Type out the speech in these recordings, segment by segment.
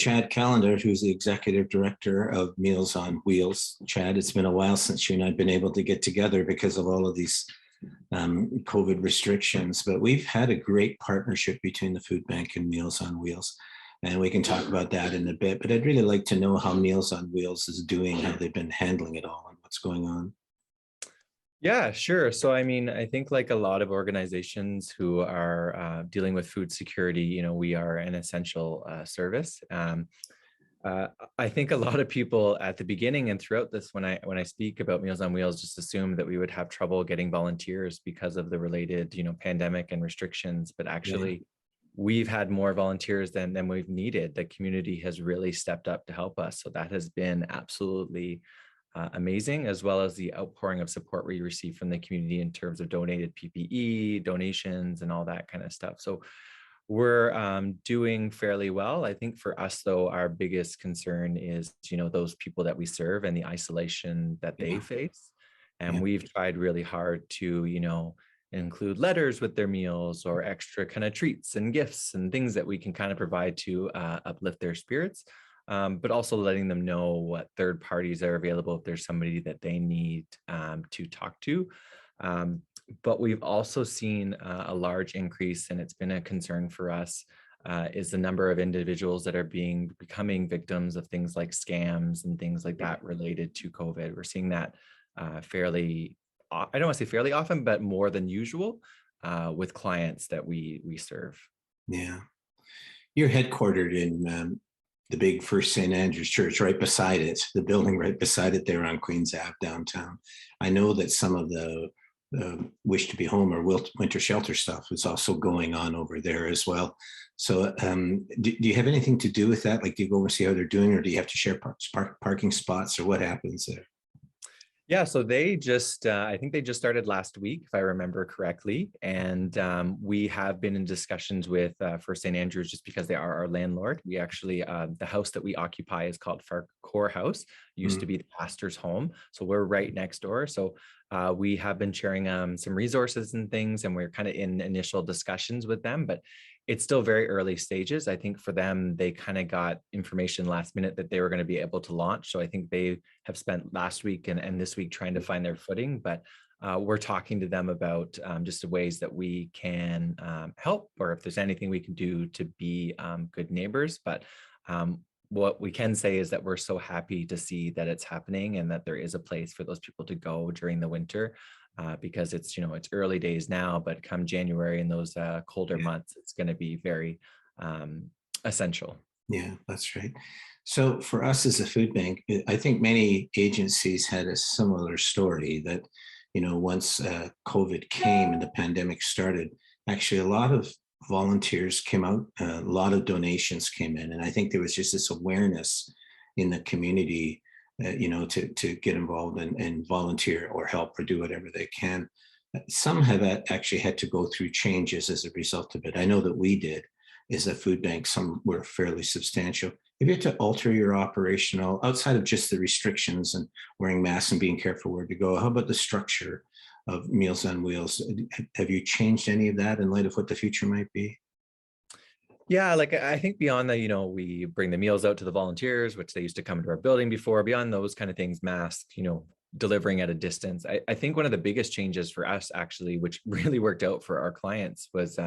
Chad Callander, who's the executive director of Meals on Wheels. Chad, it's been a while since you and I have been able to get together because of all of these COVID restrictions, but we've had a great partnership between the food bank and Meals on Wheels. And we can talk about that in a bit, but I'd really like to know how Meals on Wheels is doing, how they've been handling it all and what's going on. Yeah, sure. So, I mean, I think like a lot of organizations who are dealing with food security, we are an essential service. Uh, I think a lot of people at the beginning and throughout this, when I speak about Meals on Wheels, just assume that we would have trouble getting volunteers because of the related, pandemic and restrictions. But Yeah, actually, we've had more volunteers than we've needed. The community has really stepped up to help us. So that has been absolutely amazing, as well as the outpouring of support we receive from the community in terms of donated PPE, donations, and all that kind of stuff. So we're doing fairly well. I think for us, though, our biggest concern is, those people that we serve and the isolation that they yeah, face. And yeah, we've tried really hard to, include letters with their meals or extra kind of treats and gifts and things that we can kind of provide to uplift their spirits. But also letting them know what third parties are available if there's somebody that they need to talk to. Um, but we've also seen a large increase, and it's been a concern for us, is the number of individuals that are becoming victims of things like scams and things like that related to COVID. We're seeing that I don't want to say fairly often, but more than usual with clients that we serve. yeah. You're headquartered in the big First St. Andrew's Church, right beside it, the building right beside it there on Queens Ave downtown. I know that some of the Wish to Be Home or winter shelter stuff is also going on over there as well. So do you have anything to do with that? Like, do you go and see how they're doing, or do you have to share parking spots, or what happens there? Yeah, so I think they just started last week, if I remember correctly. And we have been in discussions with First St. Andrews just because they are our landlord. We actually, the house that we occupy is called Farquhar House, used to Mm, be the pastor's home. So we're right next door. So we have been sharing some resources and things, and we're kind of in initial discussions with them. But it's still very early stages. I think for them, they kind of got information last minute that they were going to be able to launch. So I think they have spent last week and this week trying to find their footing. But we're talking to them about just the ways that we can help, or if there's anything we can do to be good neighbors. But what we can say is that we're so happy to see that it's happening and that there is a place for those people to go during the winter, because it's early days now, but come January and those colder yeah, months, it's going to be very essential. yeah, that's right. So for us as a food bank, I think many agencies had a similar story that, once COVID came and the pandemic started, actually a lot of volunteers came out, a lot of donations came in. And I think there was just this awareness in the community, to get involved and volunteer or help or do whatever they can. Some have actually had to go through changes as a result of it. I know that we did as a food bank. Some were fairly substantial. If you had to alter your operational outside of just the restrictions and wearing masks and being careful where to go, how about the structure of Meals on Wheels? Have you changed any of that in light of what the future might be? Yeah, like I think beyond that, we bring the meals out to the volunteers, which they used to come into our building before. Beyond those kind of things, masks, delivering at a distance. I think one of the biggest changes for us, actually, which really worked out for our clients, was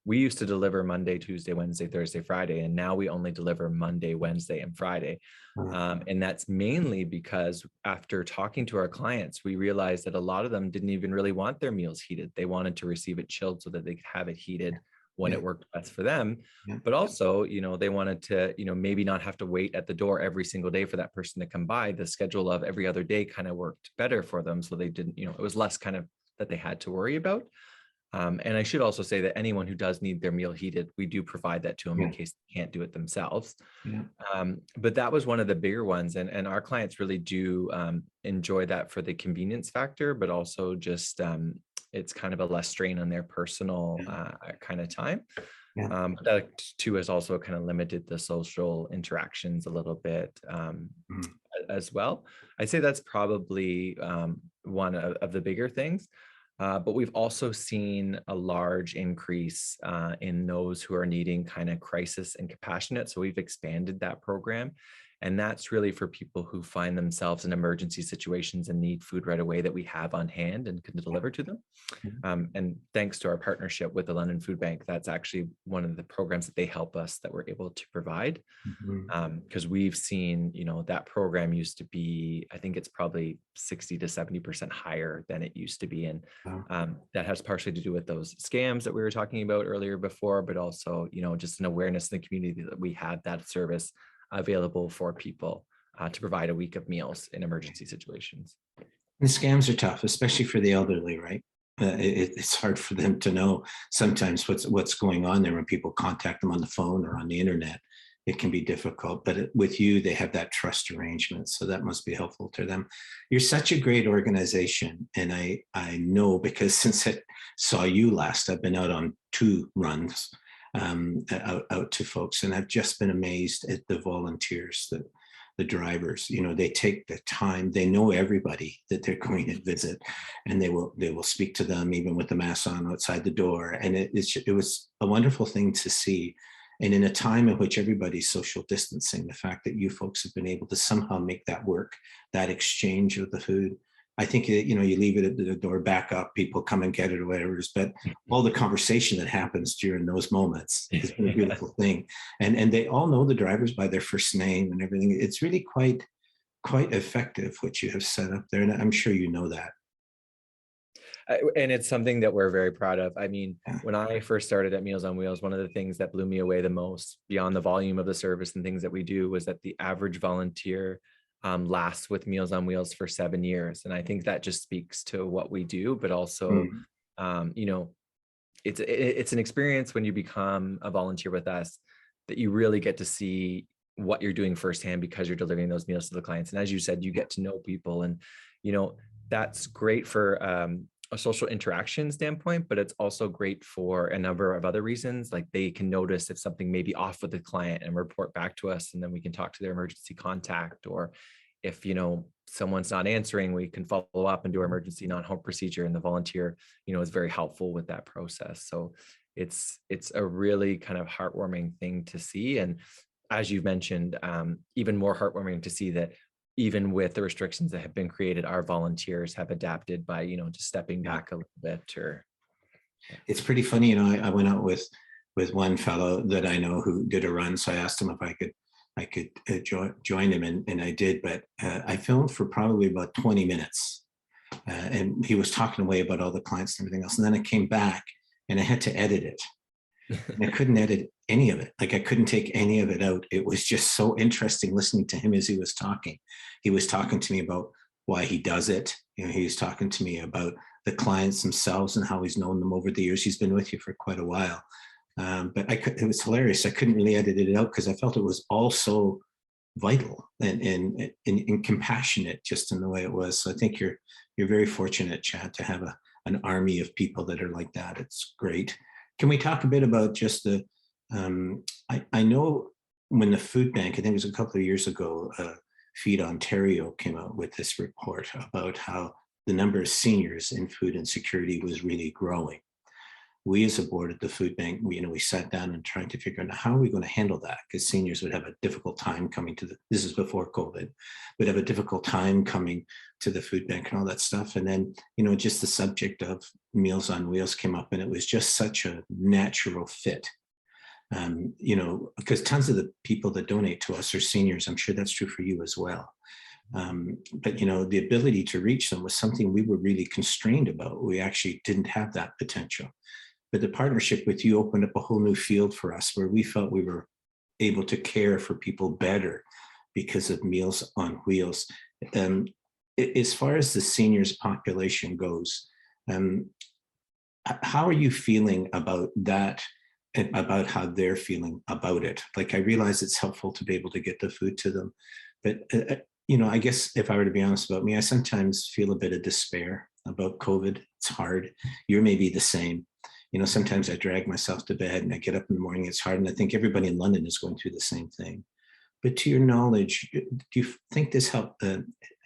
we used to deliver Monday, Tuesday, Wednesday, Thursday, Friday, and now we only deliver Monday, Wednesday, and Friday. Uh, And that's mainly because after talking to our clients, we realized that a lot of them didn't even really want their meals heated. They wanted to receive it chilled so that they could have it heated when yeah, it worked best for them. yeah, But also, they wanted to, maybe not have to wait at the door every single day for that person to come by. The schedule of every other day kind of worked better for them. So they didn't, it was less kind of that they had to worry about. And I should also say that anyone who does need their meal heated, we do provide that to them in yeah, case they can't do it themselves. yeah, But that was one of the bigger ones. And our clients really do enjoy that for the convenience factor, but also just it's kind of a less strain on their personal yeah, kind of time. yeah. But that too has also kind of limited the social interactions a little bit Mm, as well. I'd say that's probably one of the bigger things. But we've also seen a large increase in those who are needing kind of crisis and compassionate. So we've expanded that program. And that's really for people who find themselves in emergency situations and need food right away that we have on hand and can deliver to them. And thanks to our partnership with the London Food Bank, that's actually one of the programs that they help us that we're able to provide. Mhm. Because we've seen, that program used to be, I think it's probably 60 to 70% higher than it used to be. And Wow. that has partially to do with those scams that we were talking about earlier before, but also, just an awareness in the community that we have that service available for people to provide a week of meals in emergency situations. And scams are tough, especially for the elderly, right? It's hard for them to know sometimes what's going on there when people contact them on the phone or on the internet. It can be difficult, but with you, they have that trust arrangement, so that must be helpful to them. You're such a great organization, and I know because since I saw you last, I've been out on 2 runs out to folks, and I've just been amazed at the volunteers, the drivers. They take the time, they know everybody that they're going to visit, and they will speak to them even with the mask on outside the door. And it was a wonderful thing to see. And in a time in which everybody's social distancing, the fact that you folks have been able to somehow make that work, that exchange of the food, I think you leave it at the door, back up, people come and get it or whatever it is. But all the conversation that happens during those moments has been a beautiful thing. And they all know the drivers by their first name and everything. It's really quite effective what you have set up there. And I'm sure you know that. And it's something that we're very proud of. I mean, Yeah. when I first started at Meals on Wheels, one of the things that blew me away the most, beyond the volume of the service and things that we do, was that the average volunteer lasts with Meals on Wheels for 7 years. And I think that just speaks to what we do, but also, Mm. um, you know, it's an experience when you become a volunteer with us that you really get to see what you're doing firsthand because you're delivering those meals to the clients. And as you said, you get to know people, and you know that's great for a social interaction standpoint, but it's also great for a number of other reasons. Like they can notice if something may be off with the client and report back to us, and then we can talk to their emergency contact. Or if someone's not answering, we can follow up and do our emergency non-home procedure, and the volunteer is very helpful with that process. So it's a really kind of heartwarming thing to see. And as you've mentioned, even more heartwarming to see that even with the restrictions that have been created, our volunteers have adapted by just stepping Yeah. back a little bit. Or yeah. It's pretty funny. I went out with one fellow that I know who did a run. So I asked him if I could join him, and I did. But I filmed for probably about 20 minutes, and he was talking away about all the clients and everything else. And then I came back, and I had to edit it. And I couldn't edit any of it. Like I couldn't take any of it out. It was just so interesting listening to him as he was talking. He was talking to me about why he does it. He was talking to me about the clients themselves and how he's known them over the years. He's been with you for quite a while. But it was hilarious. I couldn't really edit it out because I felt it was all so vital and compassionate just in the way it was. So I think you're very fortunate, Chad, to have an army of people that are like that. It's great. Can we talk a bit about just I know when the food bank, I think it was a couple of years ago, Feed Ontario came out with this report about how the number of seniors in food insecurity was really growing. We as a board at the food bank, we sat down and trying to figure out how are we going to handle that, because seniors would have a difficult time coming to this is before COVID, would have a difficult time coming to the food bank and all that stuff. And then, just the subject of Meals on Wheels came up, and it was just such a natural fit. Because tons of the people that donate to us are seniors. I'm sure that's true for you as well. But the ability to reach them was something we were really constrained about. We actually didn't have that potential. But the partnership with you opened up a whole new field for us where we felt we were able to care for people better because of Meals on Wheels. As far as the seniors population goes, how are you feeling about that, and about how they're feeling about it? Like, I realize it's helpful to be able to get the food to them, but I guess if I were to be honest about me, I sometimes feel a bit of despair about COVID. It's hard. You're maybe the same. Sometimes I drag myself to bed and I get up in the morning, it's hard. And I think everybody in London is going through the same thing. But to your knowledge, do you think this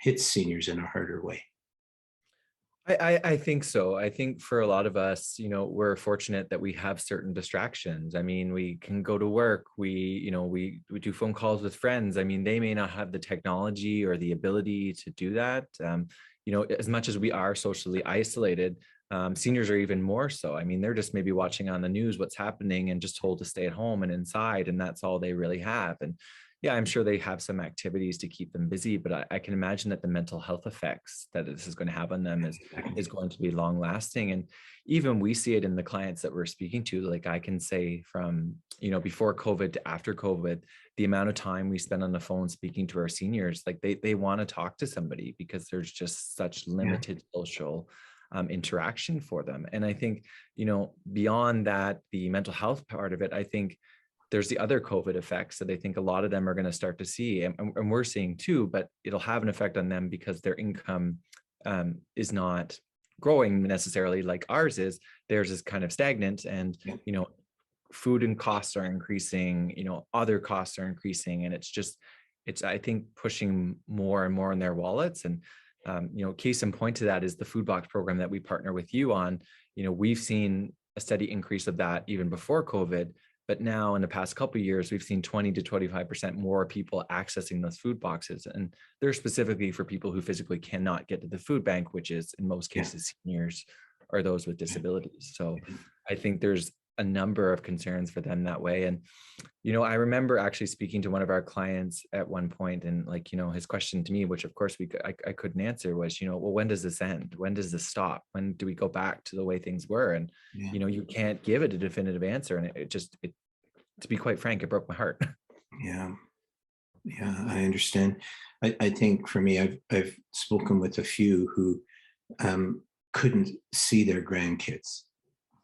hit seniors in a harder way? I think so. I think for a lot of us, we're fortunate that we have certain distractions. I mean, we can go to work. We do phone calls with friends. I mean, they may not have the technology or the ability to do that. As much as we are socially isolated, seniors are even more so. I mean, they're just maybe watching on the news what's happening and just told to stay at home and inside, and that's all they really have. And yeah, I'm sure they have some activities to keep them busy, but I can imagine that the mental health effects that this is going to have on them is going to be long lasting. And even we see it in the clients that we're speaking to. Like I can say from, before COVID to after COVID, the amount of time we spend on the phone speaking to our seniors, like they want to talk to somebody because there's just such Yeah. limited social interaction for them. And I think, beyond that, the mental health part of it, I think there's the other COVID effects that I think a lot of them are going to start to see, and we're seeing too, but it'll have an effect on them because their income is not growing necessarily like ours is. Theirs is kind of stagnant, and Yeah. food and costs are increasing, other costs are increasing, and it's I think pushing more and more in their wallets. And case in point to that is the food box program that we partner with you on. We've seen a steady increase of that even before COVID. But now in the past couple of years, we've seen 20 to 25% more people accessing those food boxes. And they're specifically for people who physically cannot get to the food bank, which is in most Yeah. cases seniors or those with Yeah. disabilities. So I think there's a number of concerns for them that way. And, I remember actually speaking to one of our clients at one point, and like, his question to me, which of course I couldn't answer, was, well, when does this end? When does this stop? When do we go back to the way things were? And, Yeah. you can't give it a definitive answer. And to be quite frank, it broke my heart. Yeah. Yeah, I understand. I think for me, I've spoken with a few who couldn't see their grandkids,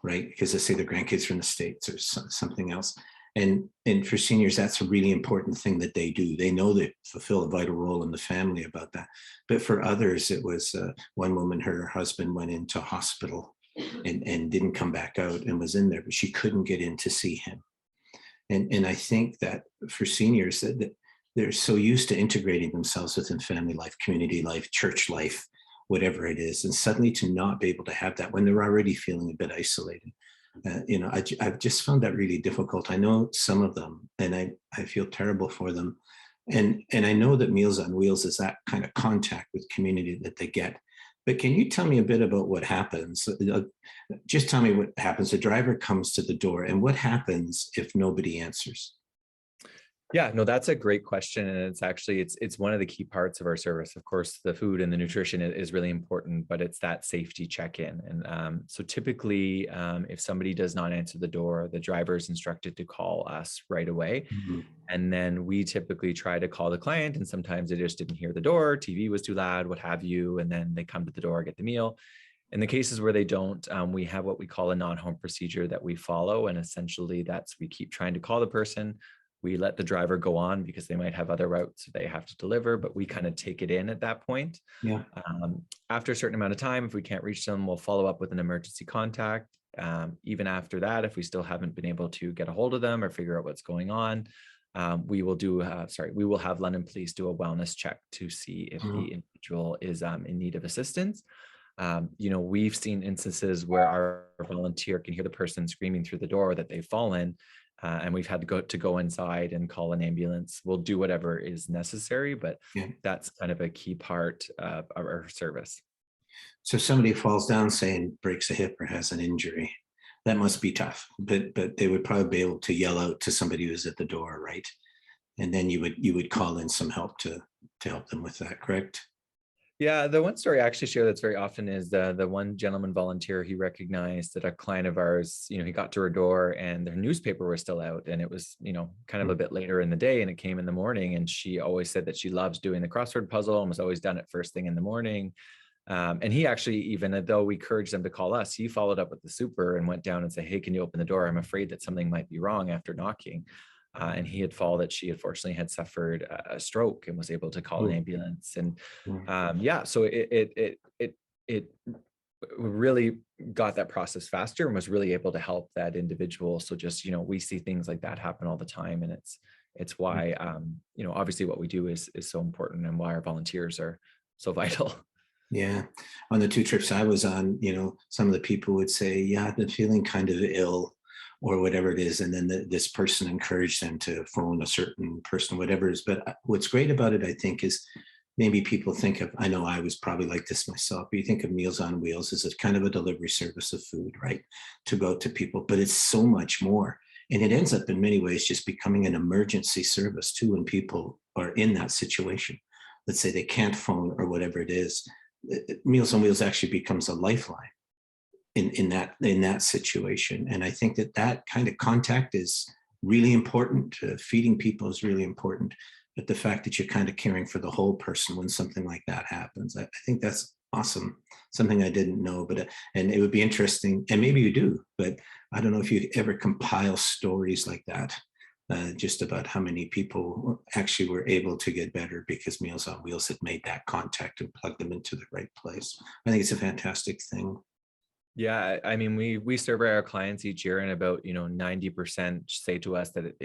right? Because they say their grandkids from the States or something else. And for seniors, that's a really important thing that they do. They know they fulfill a vital role in the family about that. But for others, it was one woman, her husband went into hospital and didn't come back out and was in there, but she couldn't get in to see him. And I think that for seniors, that they're so used to integrating themselves within family life, community life, church life, whatever it is, and suddenly to not be able to have that when they're already feeling a bit isolated. I've just found that really difficult. I know some of them, and I feel terrible for them. And I know that Meals on Wheels is that kind of contact with community that they get. But can you tell me a bit about what happens? Just tell me what happens. The driver comes to the door, and what happens if nobody answers? Yeah, no, that's a great question. And it's one of the key parts of our service. Of course, the food and the nutrition is really important, but it's that safety check-in. And so typically, if somebody does not answer the door, the driver is instructed to call us right away. Mhm. And then we typically try to call the client, and sometimes they just didn't hear the door, TV was too loud, what have you. And then they come to the door, get the meal. In the cases where they don't, we have what we call a non-home procedure that we follow. And essentially that's, we keep trying to call the person. We let the driver go on because they might have other routes they have to deliver, but we kind of take it in at that point. Yeah. After a certain amount of time, if we can't reach them, we'll follow up with an emergency contact. Even after that, if we still haven't been able to get a hold of them or figure out what's going on, we will have London Police do a wellness check to see if Mhm. the individual is in need of assistance. We've seen instances where our volunteer can hear the person screaming through the door that they've fallen, and we've had to go inside and call an ambulance. We'll do whatever is necessary, but Yeah. that's kind of a key part of our service. So if somebody falls down, saying breaks a hip or has an injury, that must be tough. But they would probably be able to yell out to somebody who's at the door, right? And then you would call in some help to help them with that, correct? Yeah, the one story I actually share that's very often is the one gentleman volunteer. He recognized that a client of ours, he got to her door and their newspaper was still out, and it was, kind of a bit later in the day, and it came in the morning. And she always said that she loves doing the crossword puzzle and was always done it first thing in the morning. And he actually, even though we encouraged them to call us, he followed up with the super and went down and said, "Hey, can you open the door? I'm afraid that something might be wrong," after knocking. And he had followed that she unfortunately had suffered a stroke and was able to call an Mm. ambulance. And Mm. yeah, so it really got that process faster and was really able to help that individual. So just, we see things like that happen all the time, and it's Mm. why obviously what we do is so important, and why our volunteers are so vital. Yeah. On the two trips I was on, some of the people would say, yeah, I've been feeling kind of ill or whatever it is. And then this person encouraged them to phone a certain person, whatever it is. But what's great about it, I think, is maybe people think of, I know I was probably like this myself, but you think of Meals on Wheels as a kind of a delivery service of food, right? To go to people, but it's so much more. And it ends up in many ways just becoming an emergency service too when people are in that situation. Let's say they can't phone or whatever it is. Meals on Wheels actually becomes a lifeline in that situation. And I think that kind of contact is really important. Feeding people is really important, but the fact that you're kind of caring for the whole person when something like that happens, I think that's awesome. Something I didn't know, but and it would be interesting, and maybe you do, but I don't know if you ever compile stories like that. Just about how many people actually were able to get better because Meals on Wheels had made that contact and plugged them into the right place. I think it's a fantastic thing. Yeah, I mean, we survey our clients each year, and about 90% say to us that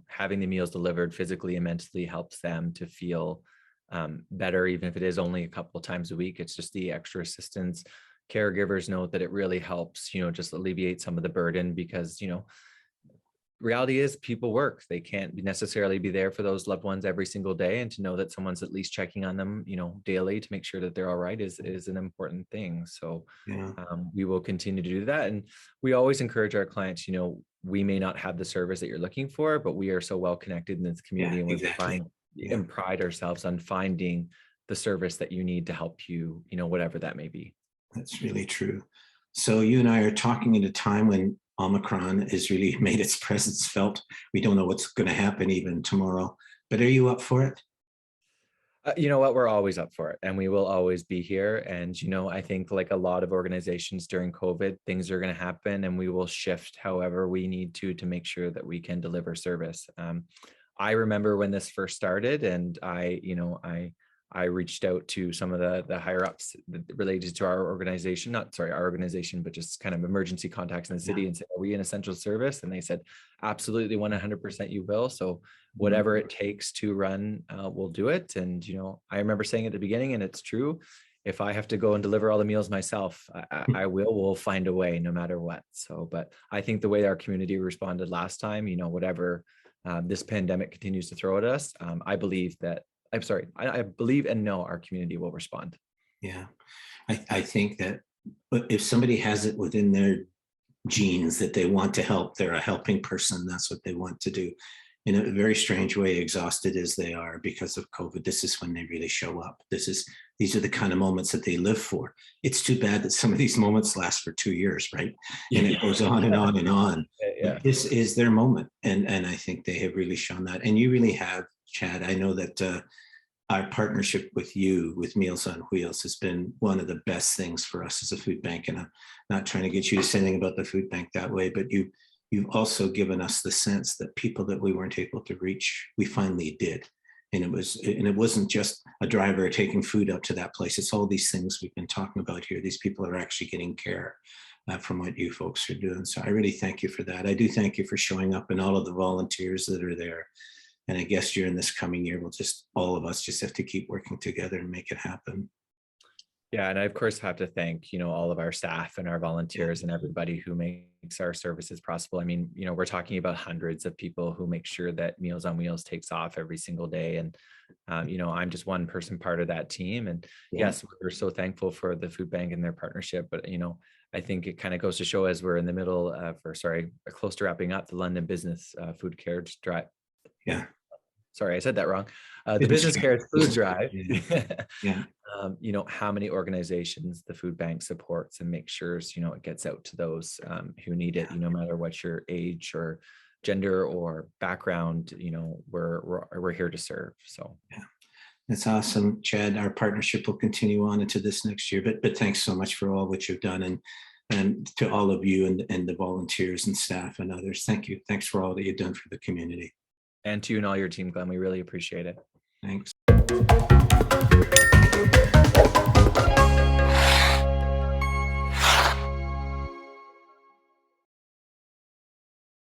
having the meals delivered physically and mentally helps them to feel better, even if it is only a couple of times a week. It's just the extra assistance. Caregivers note that it really helps, just alleviate some of the burden, because reality is people work. They can't necessarily be there for those loved ones every single day, and to know that someone's at least checking on them, daily to make sure that they're all right is an important thing. So Yeah, we will continue to do that. And we always encourage our clients, we may not have the service that you're looking for, but we are so well connected in this yeah, community, and we exactly. find Yeah, and pride ourselves on finding the service that you need to help you, whatever that may be. that's really true. So you and I are talking at a time when Omicron has really made its presence felt. We don't know what's going to happen even tomorrow, but are you up for it? You know what? We're always up for it, and we will always be here. And, I think, like a lot of organizations during COVID, things are going to happen, and we will shift however we need to make sure that we can deliver service. I remember when this first started, and I reached out to some of the higher ups related to our organization, not sorry, our organization, but just kind of emergency contacts in the Yeah. city, and said, "Are we an essential service?" And they said, "Absolutely, 100% you will." So Mhm. whatever it takes to run, we'll do it. And I remember saying at the beginning, and it's true, if I have to go and deliver all the meals myself, I will. We'll find a way, no matter what. So, but I think the way our community responded last time, whatever this pandemic continues to throw at us, I believe that. I'm sorry. I believe and know our community will respond. Yeah. I think that if somebody has it within their genes that they want to help, they're a helping person. That's what they want to do. In a very strange way, exhausted as they are because of COVID, this is when they really show up. These are the kind of moments that they live for. It's too bad that some of these moments last for 2 years, right? And it Yeah, goes on and on and on. yeah. But this is their moment, and I think they have really shown that. And you really have, Chad. I know that our partnership with you, with Meals on Wheels, has been one of the best things for us as a food bank. And I'm not trying to get you to say anything about the food bank that way, but you've also given us the sense that people that we weren't able to reach, we finally did. And it wasn't just a driver taking food up to that place. It's all these things we've been talking about here. These people are actually getting care from what you folks are doing. So I really thank you for that. I do thank you for showing up and all of the volunteers that are there. And I guess during this coming year, all of us just have to keep working together and make it happen. Yeah, and I of course have to thank, all of our staff and our Yeah, volunteers and everybody who makes our services possible. I mean, we're talking about hundreds of people who make sure that Meals on Wheels takes off every single day. And I'm just one person part of that team. And yeah, yes, we're so thankful for the food bank and their partnership. But I think it kind of goes to show, as we're in the middle of, or sorry, close to wrapping up the London Business Food Carriage Drive. yeah. Sorry, I said that wrong. The Business Business care, Carriage Food business care. Drive. Yeah, yeah, How many organizations the food bank supports and makes sure, it gets out to those who need it, yeah, no matter what your age or gender or background, we're here to serve. So yeah. That's awesome, Chad. Our partnership will continue on into this next year. But thanks so much for all what you've done, and to all of you and the volunteers and staff and others. Thank you. Thanks for all that you've done for the community. and to you and all your team, Glenn, we really appreciate it. Thanks.